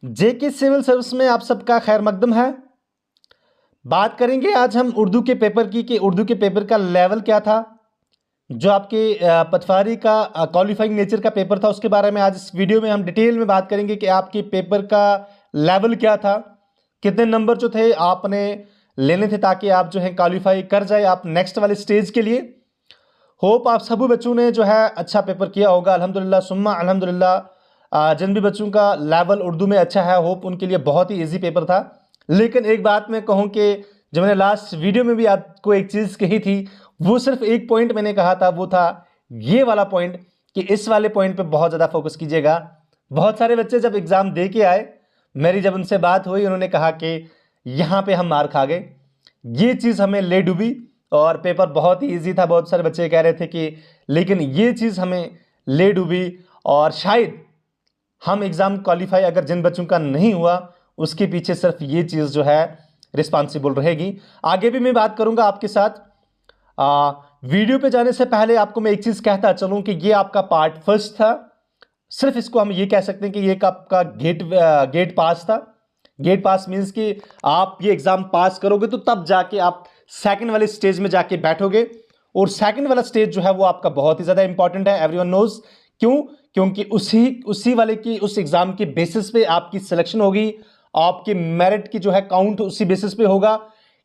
जेके civil service में आप सबका खैर मकदम है। बात करेंगे आज हम उर्दू के पेपर की कि उर्दू के पेपर का लेवल क्या था। जो आपके पटवारी का क्वालिफाइंग नेचर का पेपर था उसके बारे में आज इस वीडियो में हम डिटेल में बात करेंगे कि आपके पेपर का लेवल क्या था, कितने नंबर जो थे आपने लेने थे ताकि आप जो है क्वालिफाई कर जाए आप नेक्स्ट वाले स्टेज के लिए। होप आप सभी बच्चों ने जो है अच्छा पेपर किया होगा, अल्हम्दुलिल्लाह सुम्मा अल्हम्दुलिल्लाह। जिन भी बच्चों का लेवल उर्दू में अच्छा है होप उनके लिए बहुत ही इजी पेपर था। लेकिन एक बात मैं कहूँ कि जो मैंने लास्ट वीडियो में भी आपको एक चीज़ कही थी, वो सिर्फ एक पॉइंट मैंने कहा था, वो था ये वाला पॉइंट कि इस वाले पॉइंट पे बहुत ज़्यादा फोकस कीजिएगा। बहुत सारे बच्चे जब एग्ज़ाम दे के आए, मेरी जब उनसे बात हुई, उन्होंने कहा कि यहाँ पे हम मार खा गए, ये चीज़ हमें ले डूबी और पेपर बहुत ही ईजी था। बहुत सारे बच्चे कह रहे थे कि लेकिन ये चीज़ हमें ले डूबी और शायद हम एग्ज़ाम क्वालिफाई अगर जिन बच्चों का नहीं हुआ उसके पीछे सिर्फ ये चीज़ जो है रिस्पॉन्सिबल रहेगी। आगे भी मैं बात करूंगा आपके साथ। वीडियो पे जाने से पहले आपको मैं एक चीज़ कहता चलूं कि ये आपका पार्ट फर्स्ट था। सिर्फ इसको हम ये कह सकते हैं कि ये आपका गेट पास था। गेट पास मीन्स कि आप ये एग्ज़ाम पास करोगे तो तब जाके आप सेकंड वाले स्टेज में जाके बैठोगे। और सेकंड वाला स्टेज जो है वो आपका बहुत ही ज़्यादा इंपॉर्टेंट है, एवरीवन नोज। क्यों? क्योंकि उसी वाले की उस एग्ज़ाम के बेसिस पे आपकी सिलेक्शन होगी, आपके मेरिट की जो है काउंट उसी बेसिस पे होगा।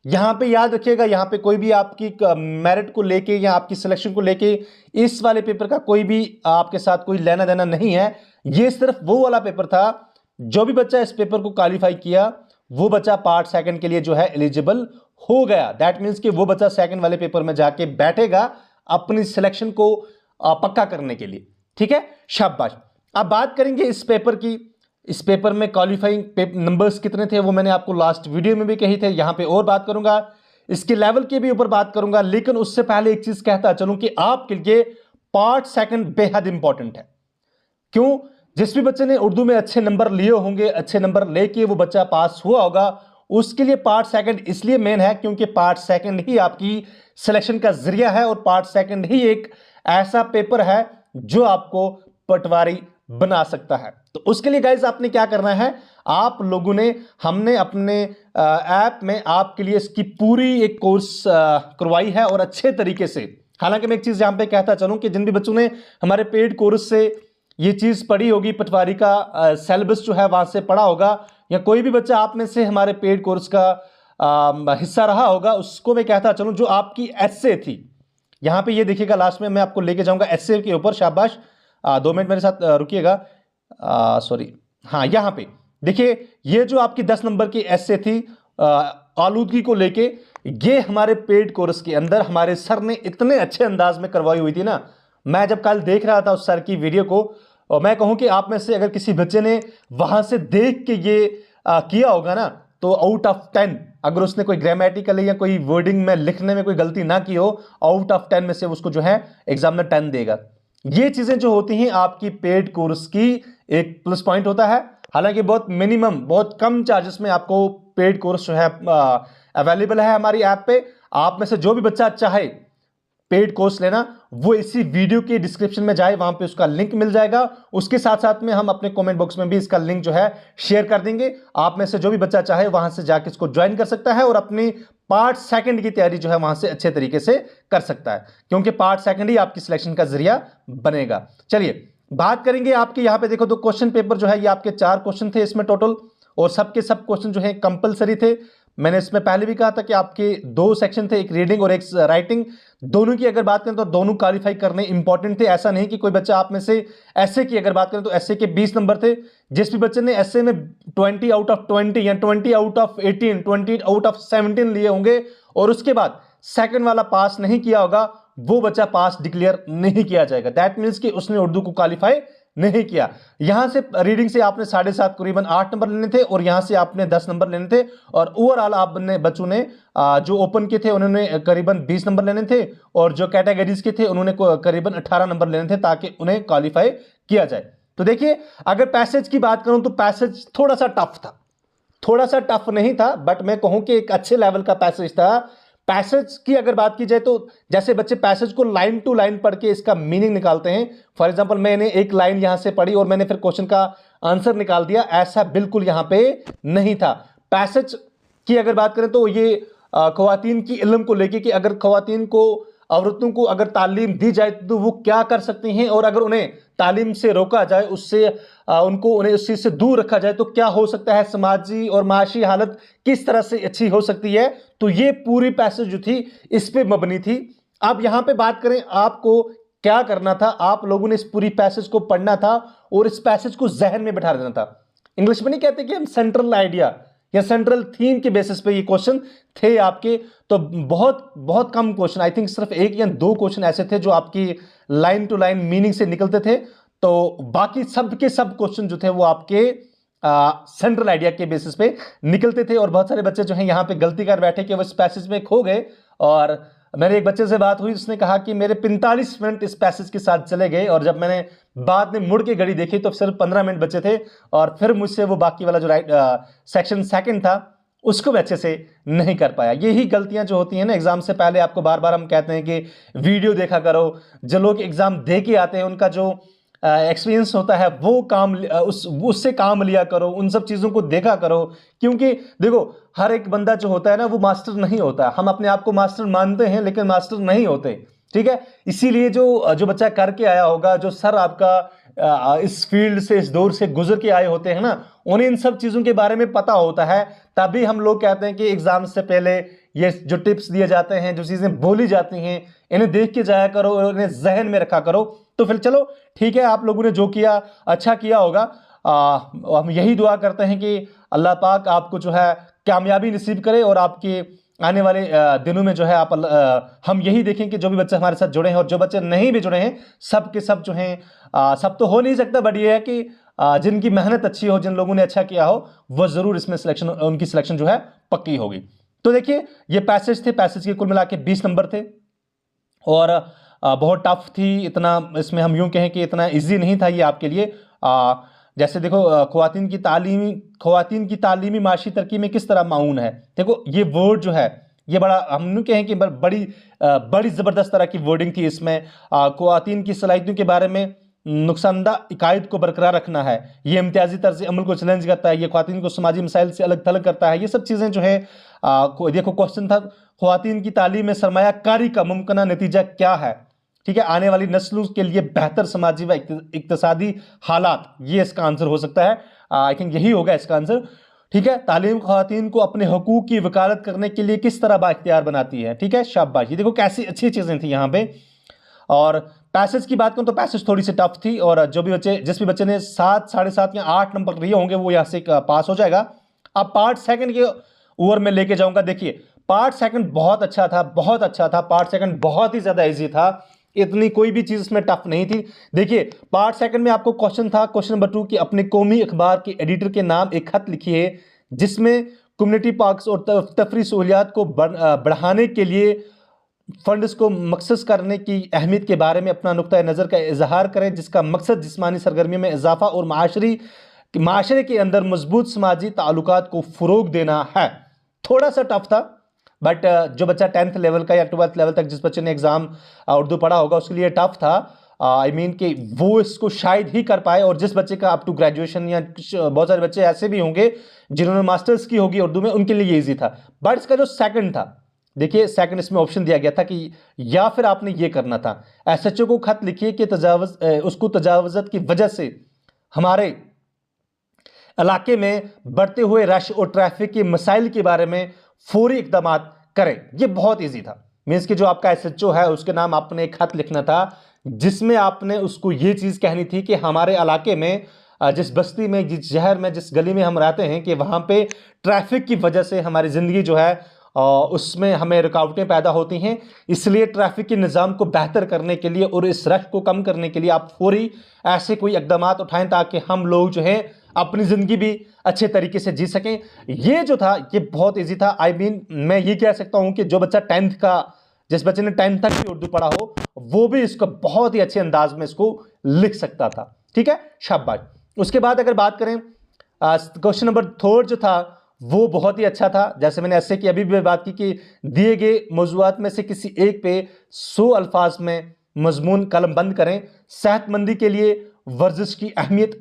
यहाँ पे याद रखिएगा, यहाँ पे कोई भी आपकी मेरिट को लेके या आपकी सिलेक्शन को लेके इस वाले पेपर का कोई भी आपके साथ कोई लेना देना नहीं है। ये सिर्फ वो वाला पेपर था, जो भी बच्चा इस पेपर को क्वालिफाई किया वो बच्चा पार्ट सेकंड के लिए जो है एलिजिबल हो गया। दैट मीन्स कि वो बच्चा सेकंड वाले पेपर में जाके बैठेगा अपनी सिलेक्शन को पक्का करने के लिए। ठीक है, शाबाश। अब बात करेंगे इस पेपर की। इस पेपर में क्वालिफाइंग नंबर्स कितने थे वो मैंने आपको लास्ट वीडियो में भी कही थे, यहां पे और बात करूंगा, इसके लेवल के भी ऊपर बात करूंगा। लेकिन उससे पहले एक चीज कहता चलूं कि आपके लिए पार्ट सेकंड बेहद इंपॉर्टेंट है। क्यों? जिस भी बच्चे ने उर्दू में अच्छे नंबर लिए होंगे, अच्छे नंबर लेके वो बच्चा पास हुआ होगा, उसके लिए पार्ट सेकंड इसलिए मेन है क्योंकि पार्ट सेकंड ही आपकी सिलेक्शन का जरिया है और पार्ट सेकंड ही एक ऐसा पेपर है जो आपको पटवारी बना सकता है। तो उसके लिए गाइज आपने क्या करना है, आप लोगों ने हमने अपने ऐप में आपके लिए इसकी पूरी एक कोर्स करवाई है और अच्छे तरीके से। हालांकि मैं एक चीज यहां पे कहता चलूं कि जिन भी बच्चों ने हमारे पेड कोर्स से ये चीज पढ़ी होगी, पटवारी का सिलेबस जो है वहां से पढ़ा होगा, या कोई भी बच्चा आप में से हमारे पेड कोर्स का हिस्सा रहा होगा, उसको मैं कहता चलूं जो आपकी एसए थी, यहां पे ये देखिएगा लास्ट में मैं आपको लेके जाऊंगा एसए के ऊपर। शाबाश, 2 मिनट मेरे साथ रुकिएगा, सॉरी, हाँ यहां पे देखिए, ये जो आपकी 10 नंबर की एसए थी आलूदगी को लेके, ये हमारे पेड कोर्स के अंदर हमारे सर ने इतने अच्छे अंदाज में करवाई हुई थी ना। मैं जब कल देख रहा था उस सर की वीडियो को, और मैं कहूं कि आप में से अगर किसी बच्चे ने वहां से देख के ये किया होगा ना, तो आउट ऑफ 10 अगर उसने कोई ग्रामेटिकल या कोई वर्डिंग में लिखने में कोई गलती ना की हो, आउट ऑफ 10 में से उसको जो है एग्जामिनर 10 देगा। ये चीजें जो होती हैं आपकी पेड कोर्स की एक प्लस पॉइंट होता है। हालांकि बहुत मिनिमम, बहुत कम चार्जेस में आपको पेड कोर्स जो है अवेलेबल है हमारी ऐप पे। आप में से जो भी बच्चा चाहे पेड कोर्स लेना, वो इसी वीडियो के डिस्क्रिप्शन में जाए, वहां पे उसका लिंक मिल जाएगा। उसके साथ साथ में हम अपने कमेंट बॉक्स में भी इसका लिंक जो है शेयर कर देंगे। आप में से जो भी बच्चा चाहे वहां से जाके इसको ज्वाइन कर सकता है और अपनी पार्ट सेकंड की तैयारी जो है वहां से अच्छे तरीके से कर सकता है, क्योंकि पार्ट सेकंड ही आपकी सिलेक्शन का जरिया बनेगा। चलिए बात करेंगे आपके यहाँ पे देखो, तो क्वेश्चन पेपर जो है ये आपके 4 क्वेश्चन थे इसमें टोटल, और सबके सब क्वेश्चन जो है कंपलसरी थे। मैंने इसमें पहले भी कहा था कि आपके 2 सेक्शन थे, एक रीडिंग और एक राइटिंग। दोनों की अगर बात करें तो दोनों क्वालिफाई करने इंपॉर्टेंट थे। ऐसा नहीं कि कोई बच्चा आप में से एसए की अगर बात करें तो एसए के 20 नंबर थे। जिस भी बच्चे ने एसए में 20 आउट ऑफ 20 या 20 आउट ऑफ 18, 20 आउट ऑफ 17 लिए होंगे और उसके बाद सेकंड वाला पास नहीं किया होगा, वो बच्चा पास डिक्लेयर नहीं किया जाएगा। दैट मीन्स कि उसने उर्दू को क्वालिफाई नहीं किया। यहां से रीडिंग से आपने 7.5 करीबन 8 नंबर लेने थे और यहां से आपने 10 नंबर लेने थे, और ओवरऑल आपने बच्चों ने जो ओपन के थे उन्होंने करीबन 20 नंबर लेने थे, और जो कैटेगरीज के थे उन्होंने करीबन 18 नंबर लेने थे ताकि उन्हें क्वालिफाई किया जाए। तो देखिए, अगर पैसेज की बात करूं तो पैसेज थोड़ा सा टफ था, थोड़ा सा टफ नहीं था, बट मैं कहूं कि एक अच्छे लेवल का पैसेज था। पैसेज की अगर बात की जाए तो जैसे बच्चे पैसेज को लाइन टू लाइन पढ़ के इसका मीनिंग निकालते हैं, फॉर एग्जांपल मैंने एक लाइन यहां से पढ़ी और मैंने फिर क्वेश्चन का आंसर निकाल दिया, ऐसा बिल्कुल यहां पे नहीं था। पैसेज की अगर बात करें तो ये ख्वातीन की इल्म को लेके कि अगर ख्वातीन को, औरतों को अगर तालीम दी जाए तो वो क्या कर सकती हैं, और अगर उन्हें तालीम से रोका जाए, उससे उन्हें उस चीज़ से दूर रखा जाए तो क्या हो सकता है, समाजी और माशी हालत किस तरह से अच्छी हो सकती है। तो ये पूरी पैसेज जो थी इस पे मबनी थी। अब यहां पे बात करें आपको क्या करना था, आप लोगों ने इस पूरी पैसेज को पढ़ना था और इस पैसेज को जहन में बैठा देना था। इंग्लिश में नहीं कहते कि हम सेंट्रल आइडिया या सेंट्रल थीम के बेसिस पे ये क्वेश्चन थे आपके, तो बहुत बहुत कम क्वेश्चन, आई थिंक सिर्फ 1 या 2 क्वेश्चन ऐसे थे जो आपकी लाइन टू लाइन मीनिंग से निकलते थे। तो बाकी सब के सब क्वेश्चन जो थे वो आपके सेंट्रल आइडिया के बेसिस पे निकलते थे। और बहुत सारे बच्चे जो हैं यहाँ पे गलती कर बैठे कि वो इस पैसेज में खो गए। और मेरे एक बच्चे से बात हुई, उसने कहा कि मेरे 45 मिनट इस पैसेज के साथ चले गए, और जब मैंने बाद में मुड़ के घड़ी देखी तो सिर्फ 15 मिनट बचे थे, और फिर मुझसे वो बाकी वाला जो सेक्शन सेकंड था उसको भी अच्छे से नहीं कर पाया। यही गलतियां जो होती हैं ना, एग्जाम से पहले आपको बार बार हम कहते हैं कि वीडियो देखा करो, जो लोग एग्जाम दे के आते हैं उनका जो एक्सपीरियंस होता है वो उससे काम लिया करो, उन सब चीज़ों को देखा करो। क्योंकि देखो हर एक बंदा जो होता है ना वो मास्टर नहीं होता, हम अपने आप को मास्टर मानते हैं लेकिन मास्टर नहीं होते, ठीक है। इसीलिए जो बच्चा करके आया होगा, जो सर आपका इस फील्ड से, इस दौर से गुजर के आए होते हैं ना, उन्हें इन सब चीज़ों के बारे में पता होता है। तभी हम लोग कहते हैं कि एग्जाम से पहले ये जो टिप्स दिए जाते हैं, जो चीज़ें बोली जाती हैं, इन्हें देख के जाया करो और इन्हें जहन में रखा करो। तो फिर चलो ठीक है, आप लोगों ने जो किया अच्छा किया होगा। हम यही दुआ करते हैं कि अल्लाह पाक आपको जो है कामयाबी नसीब करे, और आपके आने वाले दिनों में जो है हम यही देखें कि जो भी बच्चे हमारे साथ जुड़े हैं और जो बच्चे नहीं भी जुड़े हैं, सब के सब जो हैं, सब तो हो नहीं सकता, बट ये है कि जिनकी मेहनत अच्छी हो, जिन लोगों ने अच्छा किया हो, वो ज़रूर इसमें सिलेक्शन, उनकी सिलेक्शन जो है पक्की होगी। तो देखिए ये पैसेज थे, पैसेज के कुल मिला के 20 नंबर थे, और बहुत टफ थी। इतना इसमें हम यूं कहें कि इतना इजी नहीं था ये आपके लिए। जैसे देखो ख्वातीन की तालीमी माशी तरक्की में किस तरह माऊन है, देखो ये वर्ड जो है ये बड़ा, हम यूं कहें कि बड़ी ज़बरदस्त तरह की वर्डिंग थी इसमें। ख्वातीन की सलाहियतों के बारे में नुकसानदा इकायद को बरकरार रखना है, ये इम्तियाजी तर्ज अमल को चैलेंज करता है, ये ख्वातीन को समाजी मसाइल से अलग थलग करता है। ये सब चीज़ें जो है देखो क्वेश्चन था, ख्वातीन की तालीम में सरमायाकारी का मुमकिन नतीजा क्या है, ठीक है, आने वाली नस्लों के लिए बेहतर समाजी व इक्तिसादी हालात, ये इसका आंसर हो सकता है। आई थिंक यही होगा इसका आंसर, ठीक है। तालीम ख्वातीन को अपने हकूक की वकालत करने के लिए किस तरह बाइख्तियार बनाती है, ठीक है, शाबाश। ये देखो कैसी अच्छी चीज़ें थी यहाँ पे। और पैसेज की बात करूं तो पैसेज थोड़ी सी टफ थी, और जिस भी बच्चे ने 7, 7.5 या 8 नंबर लिए होंगे वो यहाँ से पास हो जाएगा। अब पार्ट सेकंड के ओवर में लेके जाऊंगा। देखिए पार्ट सेकंड बहुत अच्छा था, बहुत अच्छा था। पार्ट सेकंड बहुत ही ज्यादा इजी था, इतनी कोई भी चीज इसमें टफ नहीं थी। देखिए पार्ट सेकंड में आपको क्वेश्चन था, क्वेश्चन नंबर 2 कि अपने कौमी अखबार के एडिटर के नाम एक खत लिखिए जिसमें कम्युनिटी पार्क्स और तफरी सहूलियात को बढ़ाने के लिए फंड्स को मखसूस करने की अहमियत के बारे में अपना नुक्ता नज़र का इजहार करें, जिसका मकसद जिस्मानी सरगर्मियों में इजाफा और माशरे के अंदर मजबूत समाजी ताल्लुकात को फ़रोग देना है। थोड़ा सा टफ था, बट जो बच्चा 10th लेवल का या 12th लेवल तक जिस बच्चे ने एग्ज़ाम उर्दू पढ़ा होगा उसके लिए टफ था। आई मीन कि वो इसको शायद ही कर पाए, और जिस बच्चे का अप टू ग्रेजुएशन या बहुत सारे बच्चे ऐसे भी होंगे जिन्होंने मास्टर्स की होगी उर्दू में, उनके लिए ईजी था। बट इसका जो सेकंड था, देखिए सेकंड इसमें ऑप्शन दिया गया था कि या फिर आपने ये करना था, एसएचओ को खत लिखिए कि उसको तजावज़त की वजह से हमारे इलाके में बढ़ते हुए रश और ट्रैफिक के मसाइल के बारे में फौरी इक़दाम करें। ये बहुत इजी था। मीन्स कि जो आपका एसएचओ है उसके नाम आपने एक खत लिखना था जिसमें आपने उसको ये चीज़ कहनी थी कि हमारे इलाके में, जिस बस्ती में, जिस शहर में, जिस गली में हम रहते हैं, कि वहाँ पे ट्रैफिक की वजह से हमारी ज़िंदगी जो है उसमें हमें रुकावटें पैदा होती हैं। इसलिए ट्रैफिक के निज़ाम को बेहतर करने के लिए और इस रश को कम करने के लिए आप फौरी ऐसे कोई इक़दाम उठाएं ताकि हम लोग जो है अपनी ज़िंदगी भी अच्छे तरीके से जी सकें। ये जो था ये बहुत ईजी था। आई मीन मैं ये कह सकता हूँ कि जो बच्चा 10th का, जिस बच्चे ने 10th तक भी उर्दू पढ़ा हो, वो भी इसको बहुत ही अच्छे अंदाज में इसको लिख सकता था, ठीक है, शाबाश। उसके बाद अगर बात करें क्वेश्चन नंबर 3 जो था वो बहुत ही अच्छा था। जैसे मैंने ऐसे की अभी भी बात की कि दिए गए मौज़ूआत में से किसी एक पे 100 अल्फाज में मजमून कलम बंद करें। सेहतमंदी के लिए वर्जिश की अहमियत,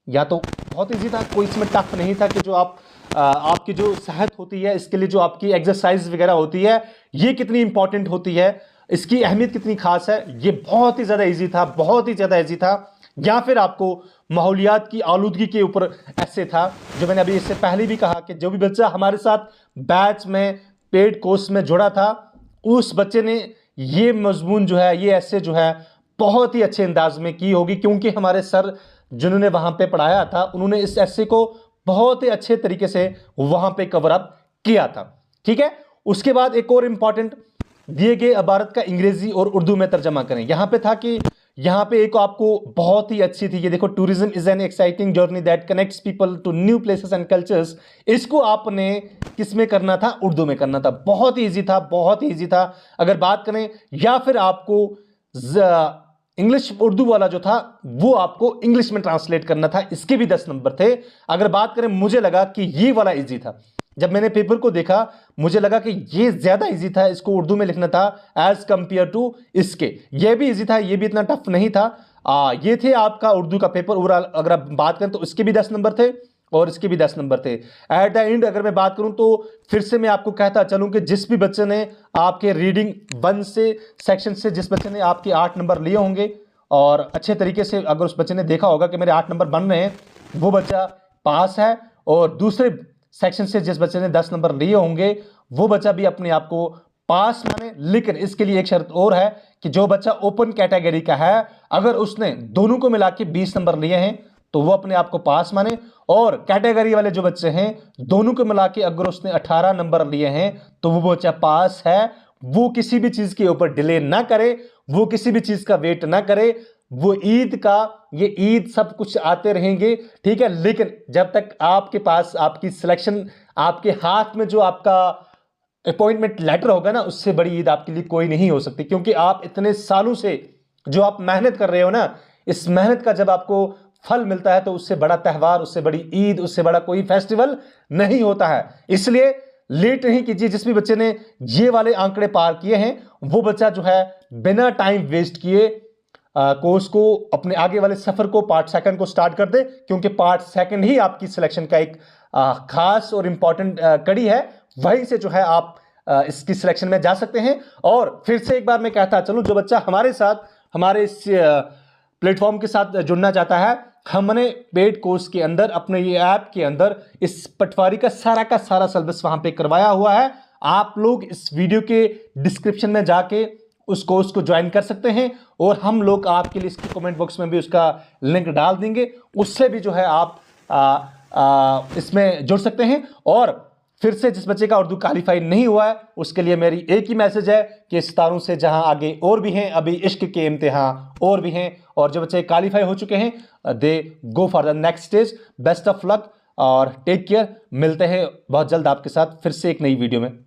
या तो बहुत ईजी था, कोई इसमें टफ नहीं था कि जो आपकी जो सेहत होती है इसके लिए जो आपकी एक्सरसाइज वगैरह होती है ये कितनी इंपॉर्टेंट होती है, इसकी अहमियत कितनी खास है, ये बहुत ही ज़्यादा ईजी था, बहुत ही ज़्यादा ईजी था। या फिर आपको माहौलियात की आलूदगी के ऊपर ऐसे था, जो मैंने अभी इससे पहले भी कहा कि जो भी बच्चा हमारे साथ बैच में पेड कोर्स में जुड़ा था उस बच्चे ने ये मजमून जो है, ये ऐसे जो है बहुत ही अच्छे अंदाज में की होगी, क्योंकि हमारे सर जिन्होंने वहाँ पे पढ़ाया था उन्होंने इस ऐसे को बहुत ही अच्छे तरीके से वहाँ पे कवर अप किया था। ठीक है, उसके बाद एक और इम्पॉर्टेंट, दिए गए इबारत का अंग्रेजी और उर्दू में तर्जमा करें। यहाँ पे था कि यहाँ पे एक आपको बहुत ही अच्छी थी, ये देखो, tourism is an exciting journey that connects people to new places and cultures. इसको आपने किस में करना था? उर्दू में करना था। बहुत ही ईजी था, बहुत ही ईजी था। अगर बात करें, या फिर आपको इंग्लिश उर्दू वाला जो था वो आपको इंग्लिश में ट्रांसलेट करना था, इसके भी 10 नंबर थे। अगर बात करें, मुझे लगा कि ये वाला ईजी था। जब मैंने पेपर को देखा मुझे लगा कि ये ज्यादा इजी था, इसको उर्दू में लिखना था एज कंपेयर टू इसके। ये भी इजी था, ये भी इतना टफ नहीं था। ये थे आपका उर्दू का पेपर ओवरऑल। अगर आप बात करें तो इसके भी 10 नंबर थे और इसके भी 10 नंबर थे। एट द एंड अगर मैं बात करूं तो फिर से मैं आपको कहता चलूं कि जिस भी बच्चे ने आपके रीडिंग 1 से सेक्शन से जिस बच्चे ने आपके 8 नंबर लिए होंगे और अच्छे तरीके से अगर उस बच्चे ने देखा होगा कि मेरे 8 नंबर बन रहे हैं, वो बच्चा पास है। और दूसरे सेक्शन से जिस बच्चे ने 10 नंबर लिए होंगे वो बच्चा भी अपने आप को पास माने। लेकिन इसके लिए एक शर्त और है कि जो बच्चा ओपन कैटेगरी का है, अगर उसने दोनों को मिला के 20 नंबर लिए हैं तो वो अपने आप को पास माने। और कैटेगरी वाले जो बच्चे हैं दोनों को मिला के अगर उसने 18 नंबर लिए हैं तो वो बच्चा पास है। वो किसी भी चीज के ऊपर डिले ना करे, वो किसी भी चीज का वेट ना करे। वो ईद का, ये ईद सब कुछ आते रहेंगे, ठीक है, लेकिन जब तक आपके पास आपकी सिलेक्शन, आपके हाथ में जो आपका अपॉइंटमेंट लेटर होगा ना, उससे बड़ी ईद आपके लिए कोई नहीं हो सकती। क्योंकि आप इतने सालों से जो आप मेहनत कर रहे हो ना, इस मेहनत का जब आपको फल मिलता है तो उससे बड़ा त्यौहार, उससे बड़ी ईद, उससे बड़ा कोई फेस्टिवल नहीं होता है। इसलिए लेट नहीं कीजिए। जिस भी बच्चे ने ये वाले आंकड़े पार किए हैं वो बच्चा जो है बिना टाइम वेस्ट किए कोर्स को, अपने आगे वाले सफर को, पार्ट सेकंड को स्टार्ट कर दे। क्योंकि पार्ट सेकंड ही आपकी सिलेक्शन का एक खास और इंपॉर्टेंट कड़ी है। वहीं से जो है आप इसकी सिलेक्शन में जा सकते हैं। और फिर से एक बार मैं कहता चलूं, जो बच्चा हमारे साथ, हमारे इस प्लेटफॉर्म के साथ जुड़ना चाहता है, हमने पेड कोर्स के अंदर, अपने ये ऐप के अंदर इस पटवारी का सारा सिलेबस वहां पे करवाया हुआ है। आप लोग इस वीडियो के डिस्क्रिप्शन में जाके उस कोर्स को ज्वाइन कर सकते हैं और हम लोग आपके लिए इसके कमेंट बॉक्स में भी उसका लिंक डाल देंगे। उससे भी जो है आप इसमें जुड़ सकते हैं। और फिर से जिस बच्चे का उर्दू क्वालिफाई नहीं हुआ है उसके लिए मेरी एक ही मैसेज है कि सितारों से जहां आगे और भी हैं, अभी इश्क के इम्तिहान और भी हैं, और जो बच्चे क्वालिफाई हो चुके हैं they go for the next stage. Best of luck और टेक केयर। मिलते हैं बहुत जल्द आपके साथ फिर से एक नई वीडियो में।